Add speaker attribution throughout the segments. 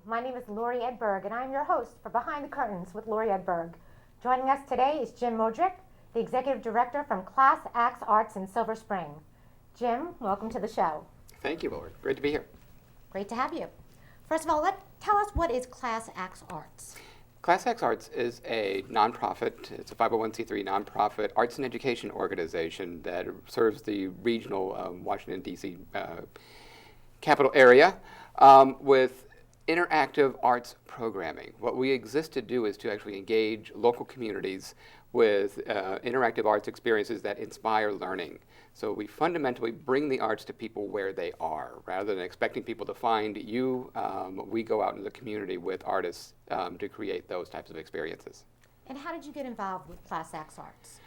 Speaker 1: My name is Laurie Edberg, and I'm your host for Behind the Curtains with Laurie Edberg. Joining us today is Jim Modrick, the Executive Director from Class Acts Arts in Silver Spring. Jim, welcome to the show.
Speaker 2: Thank you, Laurie. Great to be here.
Speaker 1: Great to have you. First of all, tell us, what is Class Acts Arts?
Speaker 2: Class Acts Arts is a nonprofit. It's a 501c3 nonprofit arts and education organization that serves the regional Washington, D.C. Capital area with interactive arts programming. What we exist to do is to actually engage local communities with interactive arts experiences that inspire learning. So we fundamentally bring the arts to people where they are. Rather than expecting people to find you, we go out into the community with artists to create those types of experiences.
Speaker 1: And how did you get involved with Class Acts Arts?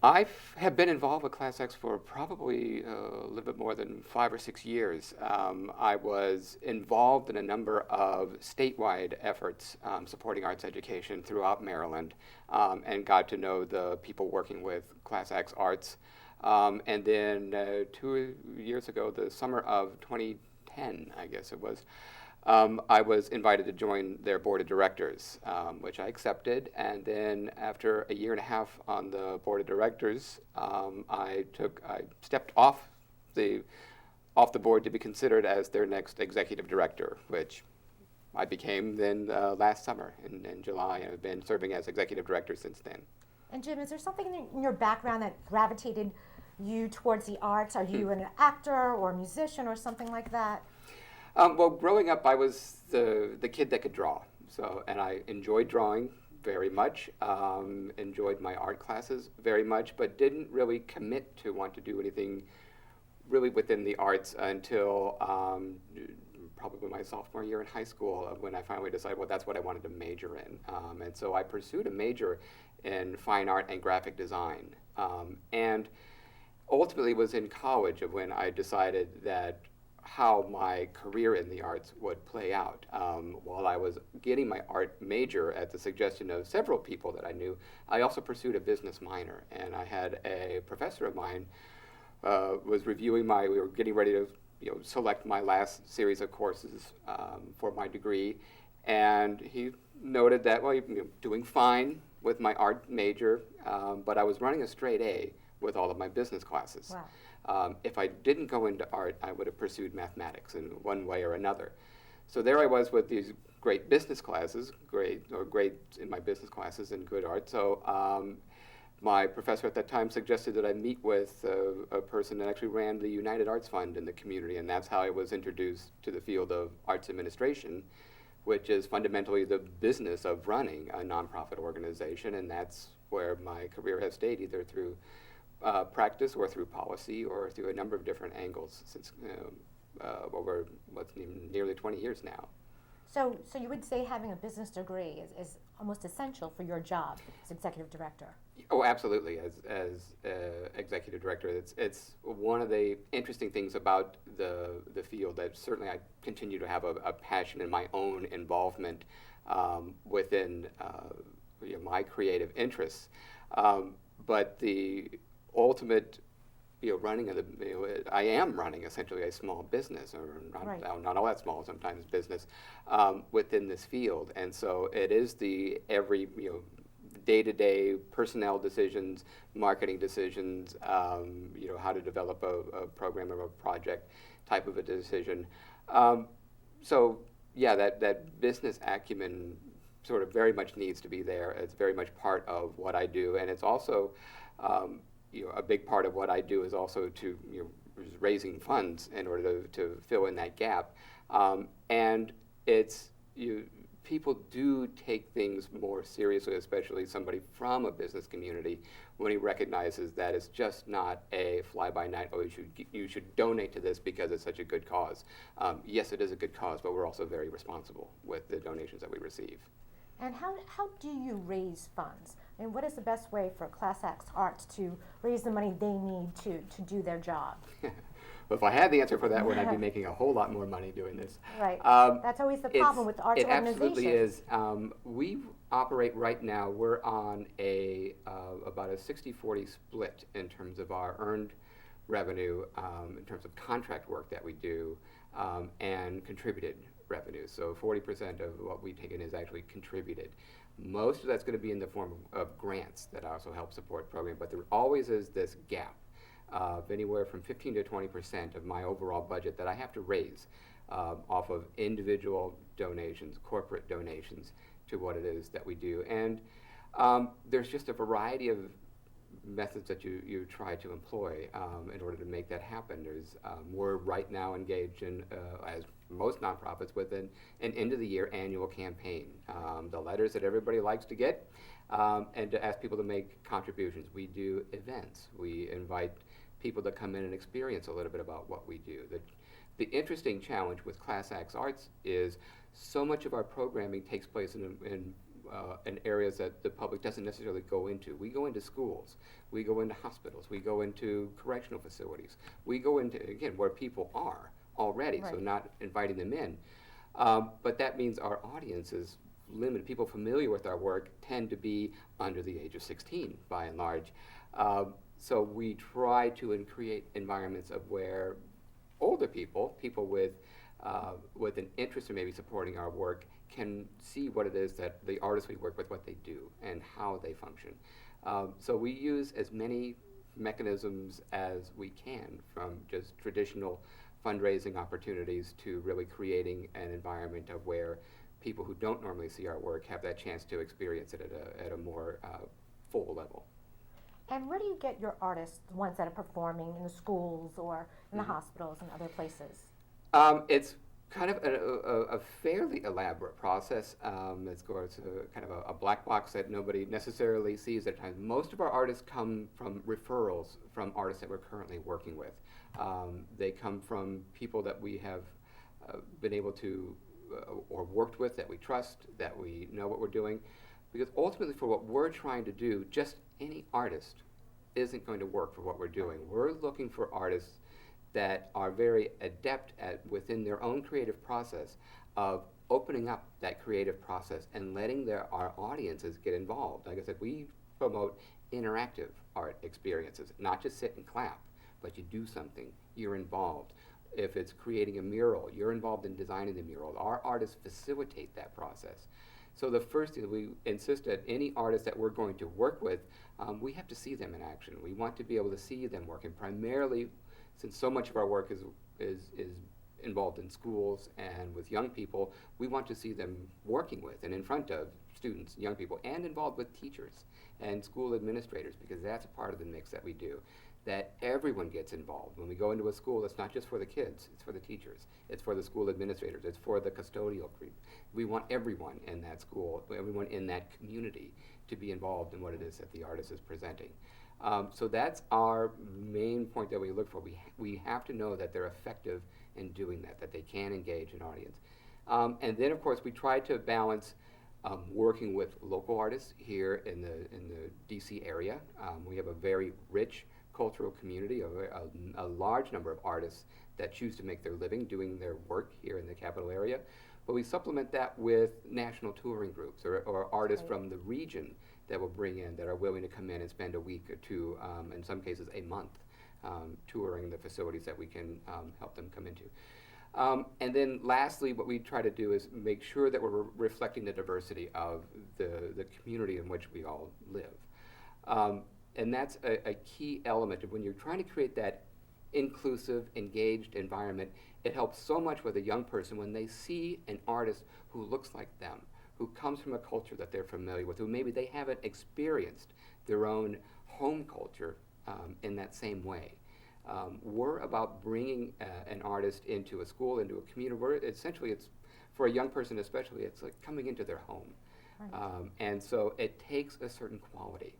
Speaker 2: I have been involved with Class X for probably a little bit more than 5 or 6 years. I was involved in a number of statewide efforts supporting arts education throughout Maryland, and got to know the people working with Class X Arts. And then 2 years ago, the summer of 2010, I guess it was, I was invited to join their board of directors, which I accepted. And then after a year and a half on the board of directors, I stepped off the board to be considered as their next executive director, which I became then last summer in July, and have been serving as executive director since then.
Speaker 1: And Jim, is there something in your background that gravitated you towards the arts? Are you an actor or a musician or something like that?
Speaker 2: Well, growing up, I was the kid that could draw. And I enjoyed drawing very much, enjoyed my art classes very much, but didn't really commit to want to do anything really within the arts until probably my sophomore year in high school, when I finally decided, well, that's what I wanted to major in. And so I pursued a major in fine art and graphic design. And ultimately it was in college of when I decided that how my career in the arts would play out. While I was getting my art major at the suggestion of several people that I knew, I also pursued a business minor. And I had a professor of mine was reviewing we were getting ready to select my last series of courses for my degree. And he noted that, well, you're doing fine with my art major, but I was running a straight A with all of my business classes.
Speaker 1: Wow.
Speaker 2: If I didn't go into art, I would have pursued mathematics in one way or another. So there I was with these great business classes, great in my business classes and good art. So my professor at that time suggested that I meet with a person that actually ran the United Arts Fund in the community, and that's how I was introduced to the field of arts administration, which is fundamentally the business of running a nonprofit organization, and that's where my career has stayed, either through practice or through policy or through a number of different angles since over nearly 20 years now.
Speaker 1: So you would say having a business degree is almost essential for your job as executive director?
Speaker 2: Oh, absolutely. As executive director, it's one of the interesting things about the field that certainly I continue to have a passion in my own involvement within my creative interests. But the ultimate, running of I am running essentially a small business, or not all that small sometimes, business within this field, and so it is the every day-to-day personnel decisions, marketing decisions, how to develop a program or a project type of a decision. So yeah, that business acumen sort of very much needs to be there. It's very much part of what I do, and it's also a big part of what I do is also to raising funds in order to fill in that gap. And it's people do take things more seriously, especially somebody from a business community, when he recognizes that it's just not a fly-by-night, you should donate to this because it's such a good cause. Yes, it is a good cause, but we're also very responsible with the donations that we receive.
Speaker 1: And how do you raise funds? I mean, what is the best way for Class Acts Arts to raise the money they need to do their job?
Speaker 2: Well, if I had the answer for that one, I'd be making a whole lot more money doing this.
Speaker 1: Right. That's always the problem with arts organizations.
Speaker 2: It absolutely is. We operate right now, we're on about a 60-40 split in terms of our earned revenue in terms of contract work that we do, and contributed revenue. So 40% of what we take in is actually contributed. Most of that's going to be in the form of grants that also help support program, but there always is this gap of anywhere from 15 to 20% of my overall budget that I have to raise off of individual donations, corporate donations, to what it is that we do. And there's just a variety of methods that you try to employ in order to make that happen. We're right now engaged in, as most nonprofits, with an end of the year annual campaign. The letters that everybody likes to get, and to ask people to make contributions. We do events. We invite people to come in and experience a little bit about what we do. The interesting challenge with Class Acts Arts is so much of our programming takes place in areas that the public doesn't necessarily go into. We go into schools, we go into hospitals, we go into correctional facilities, we go into, again, where people are already, right. So not inviting them in. But that means our audience is limited. People familiar with our work tend to be under the age of 16, by and large. So we try to create environments of where older people with an interest in maybe supporting our work, can see what it is that the artists we work with, what they do, and how they function. So we use as many mechanisms as we can, from just traditional fundraising opportunities to really creating an environment of where people who don't normally see our work have that chance to experience it at a more full level.
Speaker 1: And where do you get your artists, the ones that are performing in the schools or in the hospitals and other places?
Speaker 2: It's kind of a fairly elaborate process. It's kind of a black box that nobody necessarily sees at times. Most of our artists come from referrals from artists that we're currently working with. They come from people that we have been able to, or worked with, that we trust, that we know what we're doing. Because ultimately, for what we're trying to do, just any artist isn't going to work for what we're doing. We're looking for artists that are very adept at, within their own creative process, of opening up that creative process and letting our audiences get involved. Like I said, we promote interactive art experiences, not just sit and clap, but you do something, you're involved. If it's creating a mural, you're involved in designing the mural. Our artists facilitate that process. So the first thing that we insist that any artist that we're going to work with, we have to see them in action. We want to be able to see them working, primarily since so much of our work is involved in schools and with young people. We want to see them working with and in front of students, young people, and involved with teachers and school administrators, because that's a part of the mix that we do, that everyone gets involved. When we go into a school, it's not just for the kids, it's for the teachers, it's for the school administrators, it's for the custodial group. We want everyone in that school, everyone in that community, to be involved in what it is that the artist is presenting. So that's our main point that we look for. We have to know that they're effective in doing that they can engage an audience. And then, of course, we try to balance working with local artists here in the DC area. We have a very rich cultural community, a large number of artists that choose to make their living doing their work here in the capital area. But we supplement that with national touring groups or artists from the region that we'll bring in, that are willing to come in and spend a week or two, in some cases a month, touring the facilities that we can help them come into. And then lastly, what we try to do is make sure that we're reflecting the diversity of the community in which we all live. And that's a key element of when you're trying to create that inclusive, engaged environment. It helps so much with a young person when they see an artist who looks like them, who comes from a culture that they're familiar with, who maybe they haven't experienced their own home culture in that same way. We're about bringing an artist into a school, into a community, where essentially it's, for a young person especially, it's like coming into their home. Right. And so it takes a certain quality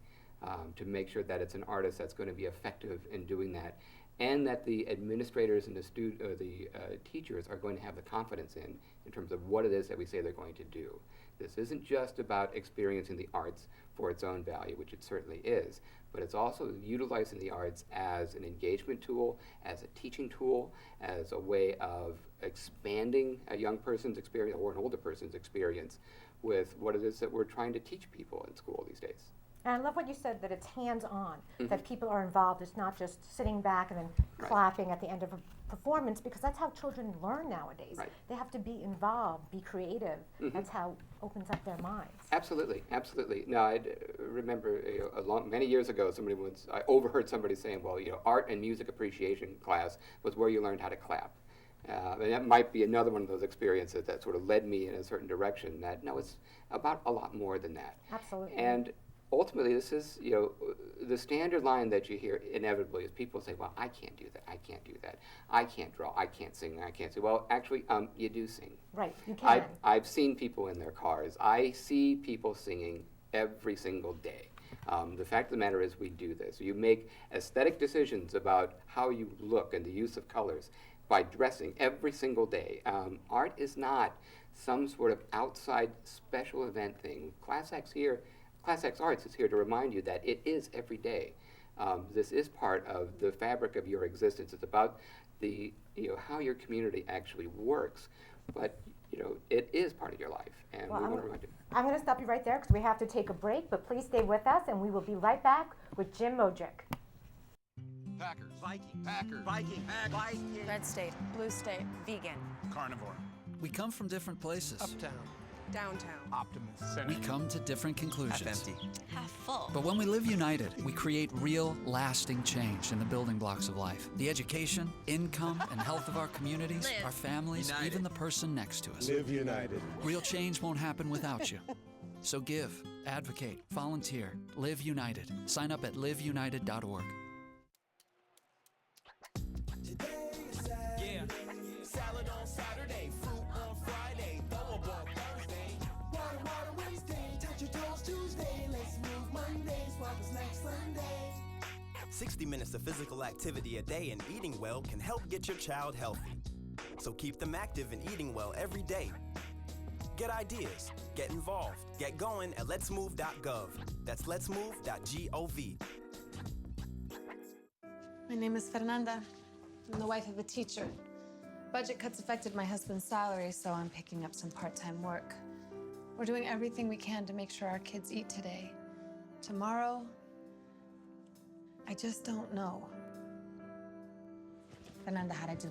Speaker 2: to make sure that it's an artist that's going to be effective in doing that, and that the administrators and the teachers are going to have the confidence in terms of what it is that we say they're going to do. This isn't just about experiencing the arts for its own value, which it certainly is, but it's also utilizing the arts as an engagement tool, as a teaching tool, as a way of expanding a young person's experience or an older person's experience with what it is that we're trying to teach people in school these days.
Speaker 1: And I love what you said, that it's hands-on, that people are involved. It's not just sitting back and then clapping at the end of a performance, because that's how children learn nowadays.
Speaker 2: Right.
Speaker 1: They have to be involved, be creative. That's how it opens up their minds.
Speaker 2: Absolutely, absolutely. No, I remember many years ago, I overheard somebody saying, well, art and music appreciation class was where you learned how to clap. And that might be another one of those experiences that sort of led me in a certain direction. That no, it's about a lot more than that.
Speaker 1: Absolutely.
Speaker 2: And ultimately, this is the standard line that you hear inevitably is people say, "Well, I can't do that. I can't do that. I can't draw. I can't sing. I can't sing." Well, actually, you do sing.
Speaker 1: Right. You can.
Speaker 2: I've seen people in their cars. I see people singing every single day. The fact of the matter is, we do this. You make aesthetic decisions about how you look and the use of colors by dressing every single day. Art is not some sort of outside special event thing. Class X Arts is here to remind you that it is every day. This is part of the fabric of your existence. It's about how your community actually works, but it is part of your life, and we want to remind you.
Speaker 1: I'm going to stop you right there because we have to take a break, but please stay with us, and we will be right back with Jim Modrick.
Speaker 3: Packers. Viking. Packers. Viking. Viking.
Speaker 4: Red state, blue state, vegan.
Speaker 3: Carnivore.
Speaker 5: We come from different places.
Speaker 3: Uptown.
Speaker 4: Downtown.
Speaker 3: Optimist.
Speaker 5: We come to different conclusions.
Speaker 3: Half empty.
Speaker 4: Half full.
Speaker 5: But when we live united, we create real, lasting change in the building blocks of life. The education, income, and health of our communities,
Speaker 4: Live
Speaker 5: our families,
Speaker 3: united.
Speaker 5: even the person next to us.
Speaker 6: Live united.
Speaker 5: Real change won't happen without you. So give, advocate, volunteer, live united. Sign up at liveunited.org.
Speaker 7: Yeah. Salad on Saturday, fruit on Friday, throw a ball Thursday. Water Wednesday, touch your toes Tuesday. Let's move Monday, swap us next Sunday.
Speaker 8: 60 minutes of physical activity a day and eating well can help get your child healthy. So keep them active and eating well every day. Get ideas, get involved, get going at letsmove.gov. That's letsmove.gov.
Speaker 9: My name is Fernanda. I'm the wife of a teacher. Budget cuts affected my husband's salary, so I'm picking up some part-time work. We're doing everything we can to make sure our kids eat today. Tomorrow, I just don't know. Fernanda, how'd I do?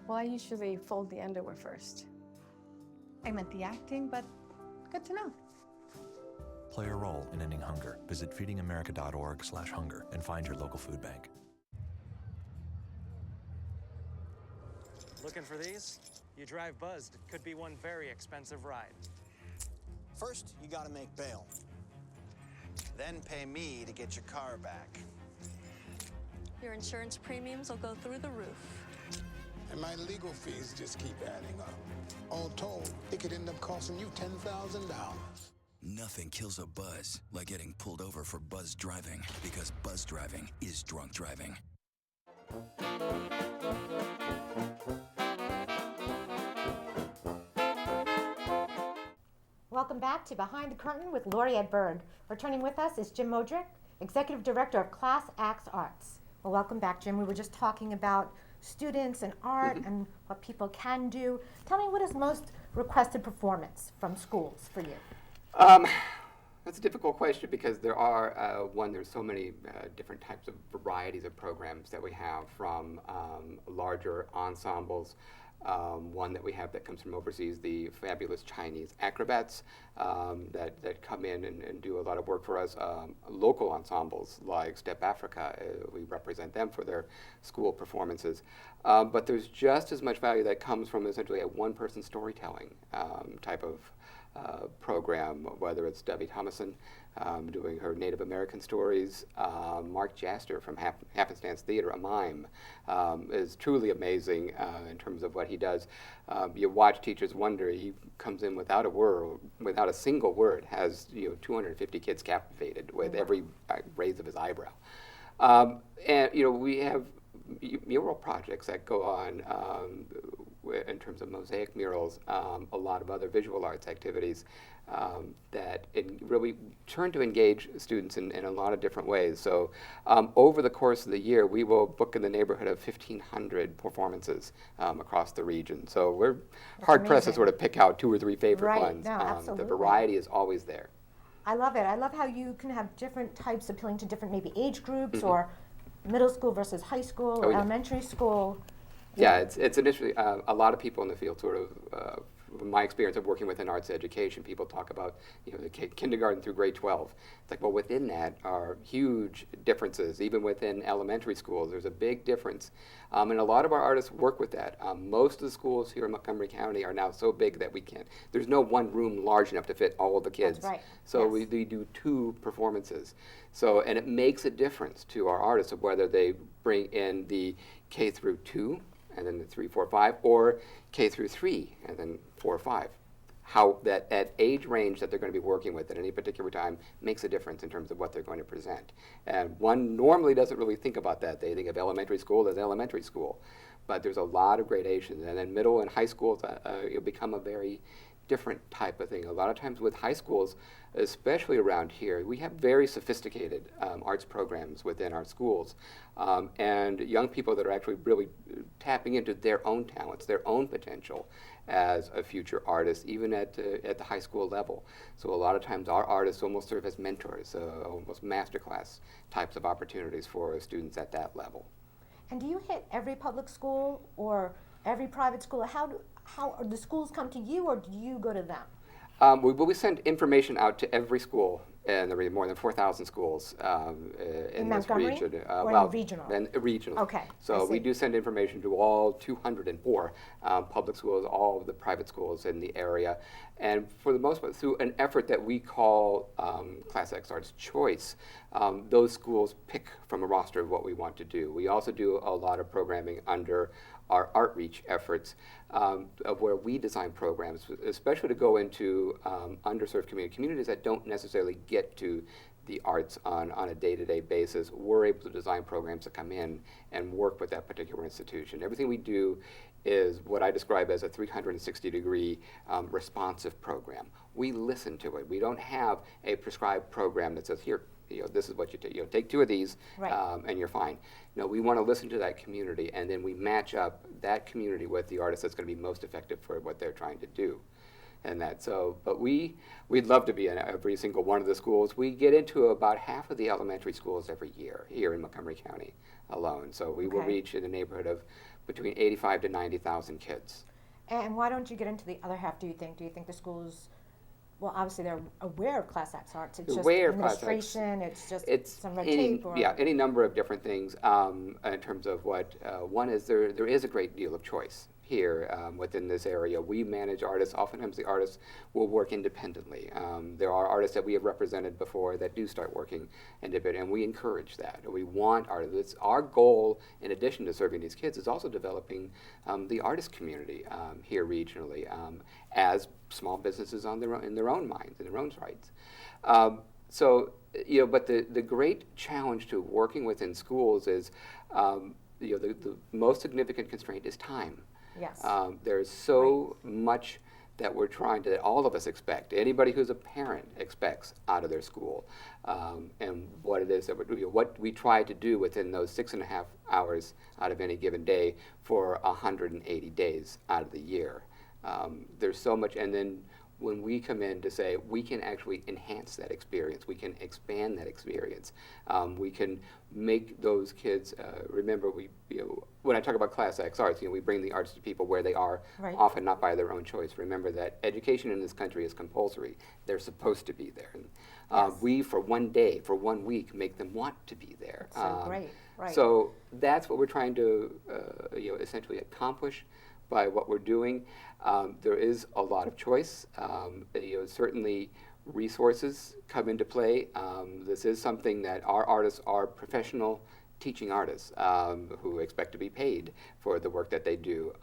Speaker 4: Well, I usually fold the underwear first.
Speaker 9: I meant the acting, but good to know.
Speaker 10: Play a role in ending hunger. Visit feedingamerica.org/hunger and find your local food bank.
Speaker 11: Looking for these? You drive buzzed. It could be one very expensive ride.
Speaker 12: First, you gotta make bail. Then pay me to get your car back.
Speaker 4: Your insurance premiums will go through the roof.
Speaker 6: And my legal fees just keep adding up. All told, it could end up costing you $10,000.
Speaker 13: Nothing kills a buzz like getting pulled over for buzz driving, because buzz driving is drunk driving.
Speaker 1: Welcome back to Behind the Curtain with Laurie Edberg. Returning with us is Jim Modrick, Executive Director of Class X Arts. Well, welcome back, Jim. We were just talking about students and art and what people can do. Tell me, what is most requested performance from schools for you?
Speaker 2: That's a difficult question because there are, there's so many different types of varieties of programs that we have, from larger ensembles. One that we have that comes from overseas, the fabulous Chinese acrobats that come in and do a lot of work for us. Local ensembles like Step Africa, we represent them for their school performances. But there's just as much value that comes from essentially a one-person storytelling type of program, whether it's Debbie Thomason doing her Native American stories. Mark Jaster from Happenstance Theater, a mime, is truly amazing in terms of what he does. You watch teachers wonder. He comes in without a single word, has 250 kids captivated with every raise of his eyebrow. And we have mural projects that go on in terms of mosaic murals, a lot of other visual arts activities that really turn to engage students in a lot of different ways. So over the course of the year, we will book in the neighborhood of 1,500 performances across the region. So we're hard-pressed to sort of pick out 2 or 3 favorite ones.
Speaker 1: No, absolutely.
Speaker 2: The variety is always there.
Speaker 1: I love it. I love how you can have different types appealing to different maybe age groups
Speaker 2: Mm-hmm.
Speaker 1: or middle school versus high school or
Speaker 2: yeah.
Speaker 1: elementary school.
Speaker 2: Yeah, it's initially a lot of people in the field sort of. From my experience of working within arts education, people talk about the kindergarten through grade 12. It's like, well, within that are huge differences. Even within elementary schools, there's a big difference, and a lot of our artists work with that. Most of the schools here in Montgomery County are now so big that we can't. There's no one room large enough to fit all of the kids.
Speaker 1: That's right.
Speaker 2: So
Speaker 1: Yes.
Speaker 2: we do 2 performances. So and it makes a difference to our artists of whether they bring in the K through 2 and then the 3, 4, 5, or K through 3 and then 4, 5. How that age range that they're going to be working with at any particular time makes a difference in terms of what they're going to present. And one normally doesn't really think about that. They think of elementary school as elementary school. But there's a lot of gradations. And then middle and high schools it'll become a very different type of thing. A lot of times with high schools, especially around here, we have very sophisticated arts programs within our schools, and young people that are actually really tapping into their own talents, their own potential as a future artist, even at the high school level. So a lot of times our artists almost serve as mentors, almost masterclass types of opportunities for students at that level.
Speaker 1: And do you hit every public school or every private school? How do the schools come to you, or do you go to them?
Speaker 2: We send information out to every school, and there are more than 4,000 schools in this
Speaker 1: Montgomery?
Speaker 2: region.
Speaker 1: Or in regional?
Speaker 2: And regional.
Speaker 1: Okay,
Speaker 2: So
Speaker 1: I
Speaker 2: we
Speaker 1: see.
Speaker 2: do send information to all 204 public schools, all of the private schools in the area. And for the most part, through an effort that we call Class X Arts Choice, those schools pick from a roster of what we want to do. We also do a lot of programming under our Outreach efforts of where we design programs, especially to go into underserved communities that don't necessarily get to the arts on a day-to-day basis. We're able to design programs that come in and work with that particular institution. Everything we do is what I describe as a 360-degree responsive program. We listen to it. We don't have a prescribed program that says, here, this is what you take. Take 2 of these,
Speaker 1: Right.
Speaker 2: and you're fine. No, we want to listen to that community, and then we match up that community with the artist that's going to be most effective for what they're trying to do. And but we'd love to be in every single one of the schools. We get into about half of the elementary schools every year here in Montgomery County alone. So we will
Speaker 1: Okay.
Speaker 2: reach in the neighborhood of between 85 to 90,000 kids.
Speaker 1: And why don't you get into the other half, do you think? Do you think the schools, well, obviously they're aware of Class X arts. It's just
Speaker 2: Aware of Class X.
Speaker 1: administration, it's just some red
Speaker 2: any,
Speaker 1: tape? Or
Speaker 2: yeah, any number of different things in terms of what, one is there is a great deal of choice here within this area. We manage artists. Oftentimes the artists will work independently. There are artists that we have represented before that do start working independently, and we encourage that. We want artists. Our goal, in addition to serving these kids, is also developing the artist community here regionally as small businesses in their own minds, in their own rights. But the great challenge to working within schools is, the most significant constraint is time.
Speaker 1: Yes.
Speaker 2: There's so much that we're trying to, that all of us expect. Anybody who's a parent expects out of their school, and what it is that what we try to do within those 6.5 hours out of any given day for 180 days out of the year. There's so much, and then when we come in to say we can actually enhance that experience, we can expand that experience, we can make those kids remember. When I talk about Class X arts, we bring the arts to people where they are,
Speaker 1: Right.
Speaker 2: often not by their own choice. Remember that education in this country is compulsory. They're supposed to be there. And,
Speaker 1: Yes.
Speaker 2: we, for one day, for 1 week, make them want to be there.
Speaker 1: That's so great, right.
Speaker 2: So that's what we're trying to essentially accomplish by what we're doing. There is a lot of choice. Certainly resources come into play. This is something that our artists are professional teaching artists who expect to be paid for the work that they do.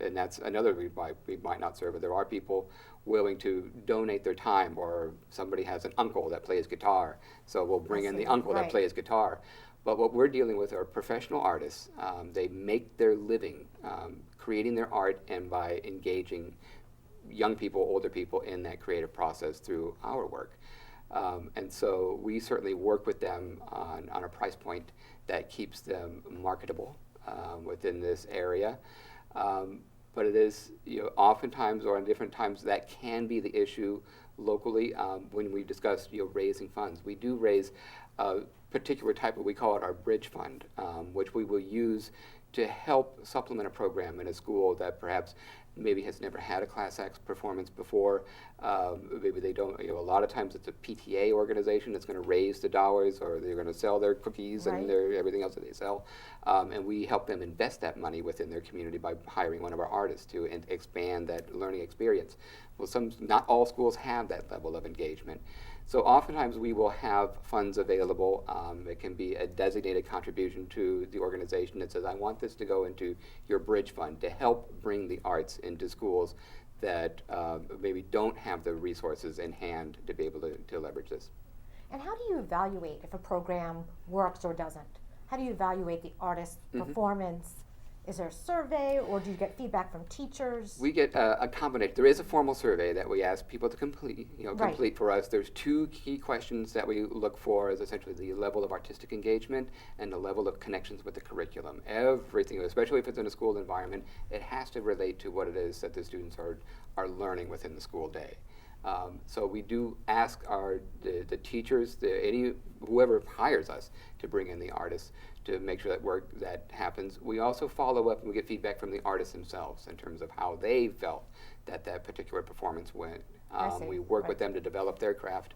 Speaker 2: And that's another reason why we might not serve it. There are people willing to donate their time, or somebody has an uncle that plays guitar, so we'll bring in the uncle that
Speaker 1: Right.
Speaker 2: plays guitar. But what we're dealing with are professional artists. They make their living creating their art and by engaging young people, older people in that creative process through our work. And so we certainly work with them on a price point that keeps them marketable within this area. But it is, oftentimes or in different times, that can be the issue locally when we discuss raising funds. We do raise a particular type of, we call it our bridge fund, which we will use to help supplement a program in a school that perhaps maybe has never had a Class X performance before. Maybe they don't, a lot of times it's a PTA organization that's going to raise the dollars, or they're going to sell their cookies and everything else that they sell. And we help them invest that money within their community by hiring one of our artists to expand that learning experience. Well, not all schools have that level of engagement. So oftentimes we will have funds available. It can be a designated contribution to the organization that says, I want this to go into your bridge fund to help bring the arts into schools that maybe don't have the resources in hand to be able to leverage this.
Speaker 1: And how do you evaluate if a program works or doesn't? How do you evaluate the artist's performance? Is there a survey, or do you get feedback from teachers?
Speaker 2: We get a combination. There is a formal survey that we ask people to complete, complete for us. There's two key questions that we look for, is essentially the level of artistic engagement and the level of connections with the curriculum. Everything, especially if it's in a school environment, it has to relate to what it is that the students are learning within the school day. So we do ask the teachers, whoever hires us, to bring in the artists to make sure that happens. We also follow up and we get feedback from the artists themselves in terms of how they felt that particular performance went. We work with them to develop their craft,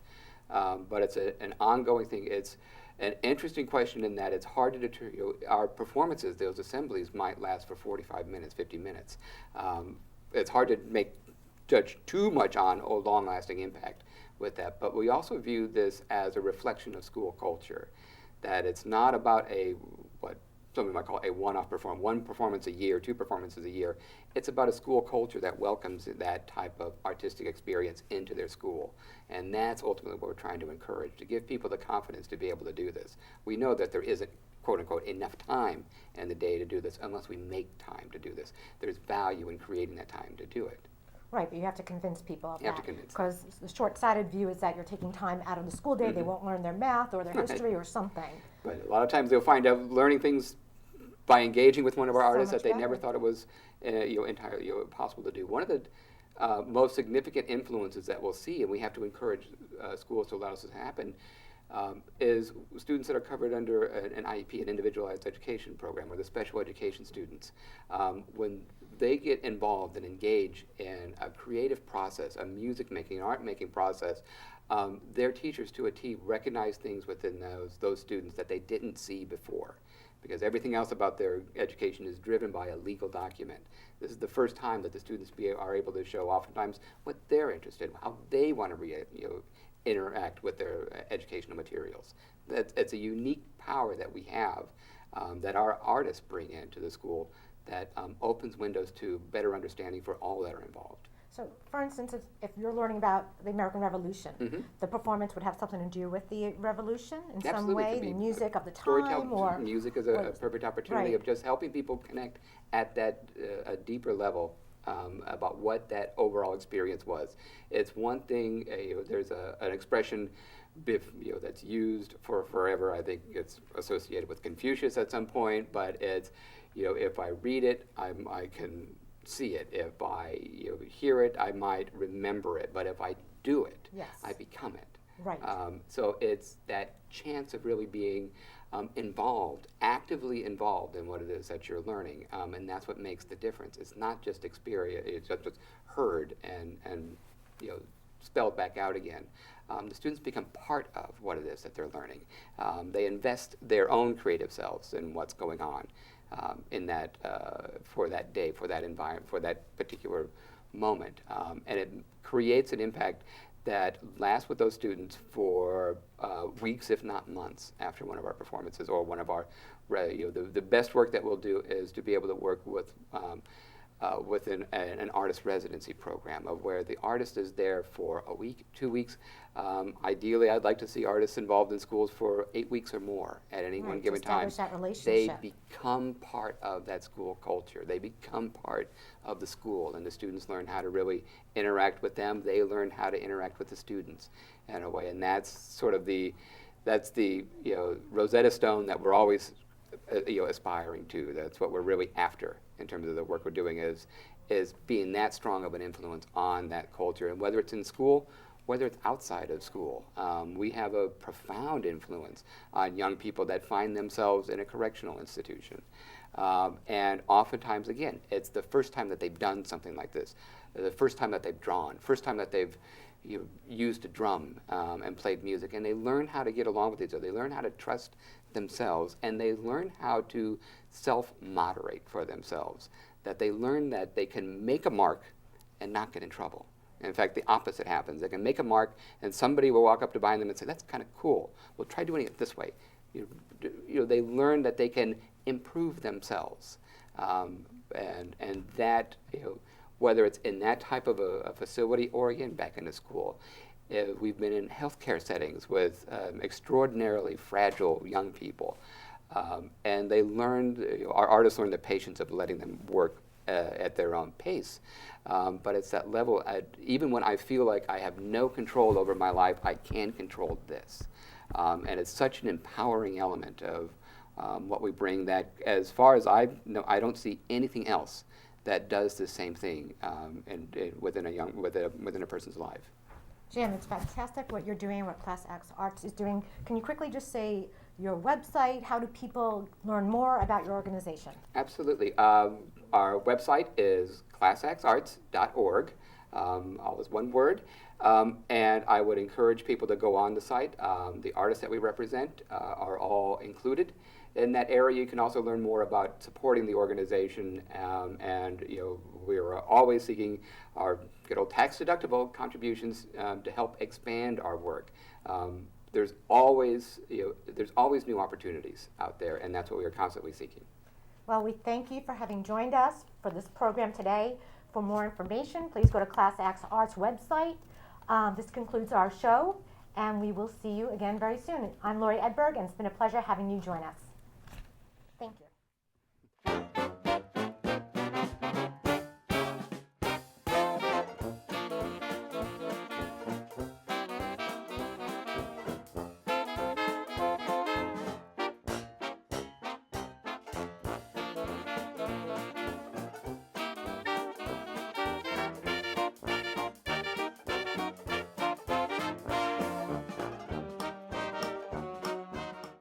Speaker 2: but it's an ongoing thing. It's an interesting question in that it's hard to determine. Our performances, those assemblies, might last for 45 minutes, 50 minutes. It's hard to judge too much on a long-lasting impact with that, but we also view this as a reflection of school culture, that it's not about what some might call a one-off performance, one performance a year, two performances a year. It's about a school culture that welcomes that type of artistic experience into their school, and that's ultimately what we're trying to encourage, to give people the confidence to be able to do this. We know that there isn't, quote-unquote, enough time in the day to do this unless we make time to do this. There's value in creating that time to do it.
Speaker 1: Right, but you have to convince people of
Speaker 2: that.
Speaker 1: You have to convince them. Because the short-sighted view is that you're taking time out of the school day, they won't learn their math or their history or something.
Speaker 2: But a lot of times they'll find out learning things by engaging with one of our artists that they never thought it was entirely possible to do. One of the most significant influences that we'll see, and we have to encourage schools to allow this to happen, is students that are covered under an IEP, an individualized education program, or the special education students. When they get involved and engage in a creative process, a music making, art making process, their teachers to a T recognize things within those students that they didn't see before, because everything else about their education is driven by a legal document. This is the first time that the students are able to show oftentimes what they're interested in, how they want to interact with their educational materials. It's a unique power that we have that our artists bring into the school that opens windows to better understanding for all that are involved.
Speaker 1: So, for instance, if you're learning about the American Revolution, the performance would have something to do with the Revolution in some way, the music of the time, or
Speaker 2: music is a perfect opportunity of just helping people connect at that a deeper level about what that overall experience was. It's one thing. There's an expression that's used for forever. I think it's associated with Confucius at some point, but it's if I read it, I can see it. If I hear it, I might remember it. But if I do it, I become it.
Speaker 1: Right.
Speaker 2: So it's that chance of really being involved, actively involved in what it is that you're learning, and that's what makes the difference. It's not just experience; it's just heard and spelled back out again. The students become part of what it is that they're learning. They invest their own creative selves in what's going on. In that for that day, for that environment, for that particular moment, and it creates an impact that lasts with those students for weeks, if not months, after one of our performances or one of our. The best work that we'll do is to be able to work with an artist residency program, of where the artist is there for a week, 2 weeks. Ideally, I'd like to see artists involved in schools for 8 weeks or more at any one given time.
Speaker 1: That relationship.
Speaker 2: They become part of that school culture. They become part of the school, and the students learn how to really interact with them. They learn how to interact with the students in a way, and that's sort of the Rosetta Stone that we're always aspiring to. That's what we're really after in terms of the work we're doing, is being that strong of an influence on that culture, and whether it's in school whether it's outside of school. We have a profound influence on young people that find themselves in a correctional institution. And oftentimes, again, it's the first time that they've done something like this, the first time that they've drawn, first time that they've used a drum and played music, and they learn how to get along with each other. They learn how to trust themselves, and they learn how to self-moderate for themselves, that they learn that they can make a mark and not get in trouble. In fact, the opposite happens. They can make a mark, and somebody will walk up to behind them and say, "That's kind of cool. Well, try doing it this way." They learn that they can improve themselves, and that, whether it's in that type of a facility or again back into school. We've been in healthcare settings with extraordinarily fragile young people, and they learned, our artists learned the patience of letting them work at their own pace. But it's that level, even when I feel like I have no control over my life, I can control this. And it's such an empowering element of what we bring that, as far as I know, I don't see anything else that does the same thing within a person's life.
Speaker 1: Jim, it's fantastic what you're doing, what Class X Arts is doing. Can you quickly just say your website? How do people learn more about your organization?
Speaker 2: Absolutely. Our website is classxarts.org, always one word. And I would encourage people to go on the site. The artists that we represent are all included in that area. You can also learn more about supporting the organization, and we are always seeking our good old tax-deductible contributions to help expand our work. There's always new opportunities out there, and that's what we are constantly seeking.
Speaker 1: Well, we thank you for having joined us for this program today. For more information, please go to Class X Arts website. This concludes our show, and we will see you again very soon. I'm Laurie Edberg, and it's been a pleasure having you join us.